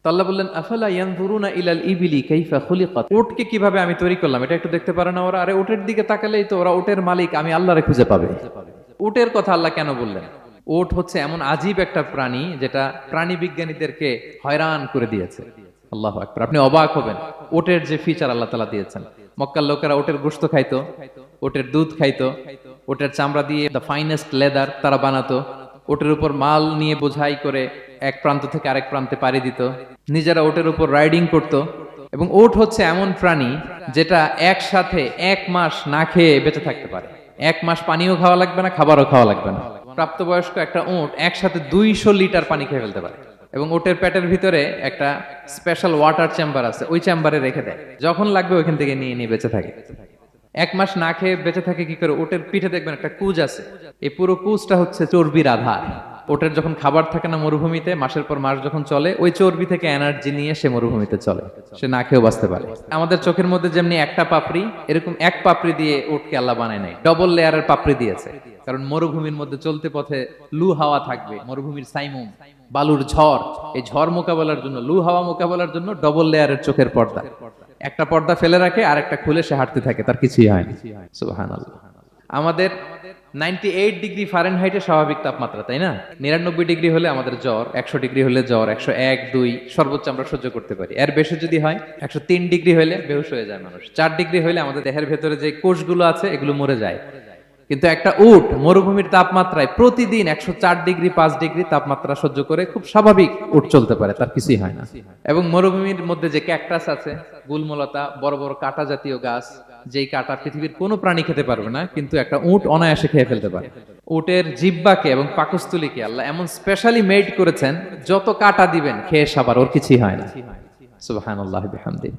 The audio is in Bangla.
তো আল্লাহ বললেন আফালা ইয়ানজুরুনা ইলাল ইবিলি কাইফা খুলিকাত, উটকে কিভাবে আমি তৈরি করলাম এটা একটু দেখতে পারে না ওরা? আরে উটের দিকে তাকালেই তো ওরা উটের মালিক আমি আল্লাহরে খুঁজে পাবে। উটের কথা আল্লাহ কেন বললেন? উট হচ্ছে এমন আজীব একটা প্রাণী যেটা প্রাণী বিজ্ঞানীদেরকে হয়রান করে দিয়েছে। আল্লাহু আকবার, আপনি অবাক হবেন উটের যে ফিচার আল্লাহ তাআলা দিয়েছেন। মক্কার লোকেরা উটের গোশত খাইতো, উটের দুধ খাইতো, উটের চামড়া দিয়ে দ্য ফাইনেস্ট লেদার তারা বানাতো, ওটের উপর মাল নিয়ে বোঝাই করে এক প্রান্ত থেকে আরেক প্রান্তে পাড়ি দিত, নিজেরা ওটের উপর রাইডিং করত। এবং ওট হচ্ছে এমন প্রাণী যেটা একসাথে 1 মাস না খেয়ে বেঁচে থাকতে পারে। 1 মাস পানিও খাওয়া লাগবে না, খাবারও খাওয়া লাগবে না। প্রাপ্তবয়স্ক একটা ওট একসাথে 200 লিটার পানি খেয়ে ফেলতে পারে। এবং ওটের পেটের ভিতরে একটা স্পেশাল ওয়াটার চেম্বার আছে, ওই চেম্বারে রেখে দেয়, যখন লাগবে ওইখান থেকে নিয়ে নিয়ে বেঁচে থাকে। 1 মাস না খেয়ে বেঁচে থাকে কি করে? ওটের পিঠে দেখবেন একটা কুজ আছে, এই পুরো কুজটা হচ্ছে চর্বির আধার। ওটের যখন খাবার থাকে না মরুভূমিতে, মাসের পর মাস যখন চলে, ওই চর্বি থেকে এনার্জি নিয়ে সে মরুভূমিতে চলে, সে না খেয়েও বাঁচতে পারে। আমাদের চোখের মধ্যে যেমনি একটা পাপড়ি, এরকম এক পাপড়ি দিয়ে উটকে আল্লাহ বানায় নাই, ডবল লেয়ারের পাপড়ি দিয়েছে। কারণ মরুভূমির মধ্যে চলতে পথে লু হাওয়া থাকবে, মরুভূমির সাইমুম, বালুর ঝড়, এই ঝড় মোকাবেলার জন্য, লু হাওয়া মোকাবেলার জন্য ডবল লেয়ারের চোখের পর্দা। একটা পর্দা ফেলে রাখে আর একটা খুলে সে হাঁটতে থাকে, তার কিছুই হয় না। সুবহানাল্লাহ। আমাদের 98 ডিগ্রি ফারেনহাইটের স্বাভাবিক তাপমাত্রা, তাই না? 99 ডিগ্রি হলে আমাদের জ্বর, 100 ডিগ্রি হলে জ্বর, 101, 2 সর্বোচ্চ আমরা সহ্য করতে পারি। এর বেশি যদি হয়, 103 ডিগ্রি হলে বেহুশ হয়ে যায় মানুষ। 4 ডিগ্রি হলে আমাদের দেহের ভেতরে যে কোষগুলো আছে এগুলো মরে যায়। কিন্তু একটা উট মরুভূমির তাপমাত্রায় প্রতিদিন 104 ডিগ্রি 5 ডিগ্রি তাপমাত্রা সহ্য করে খুব স্বাভাবিক উট চলতে পারে, তার কিছুই হয় না। এবং মরুভূমির মধ্যে যে ক্যাকটাস আছে, গুলমলতা, বড় বড় কাঁটা জাতীয় গাছ, যেই কাঁটা পৃথিবীর কোনো প্রাণী খেতে পারবে না, কিন্তু একটা উট অনায়াসে খেয়ে ফেলতে পারে। উটের জিহ্বাকে এবং পাকস্থলীকে আল্লাহ এমন স্পেশালি মেড করেছেন, যত কাঁটা দিবেন খেয়ে সাবার ওর কিছুই হয় না। সুবহানাল্লাহি বিহামদিহি।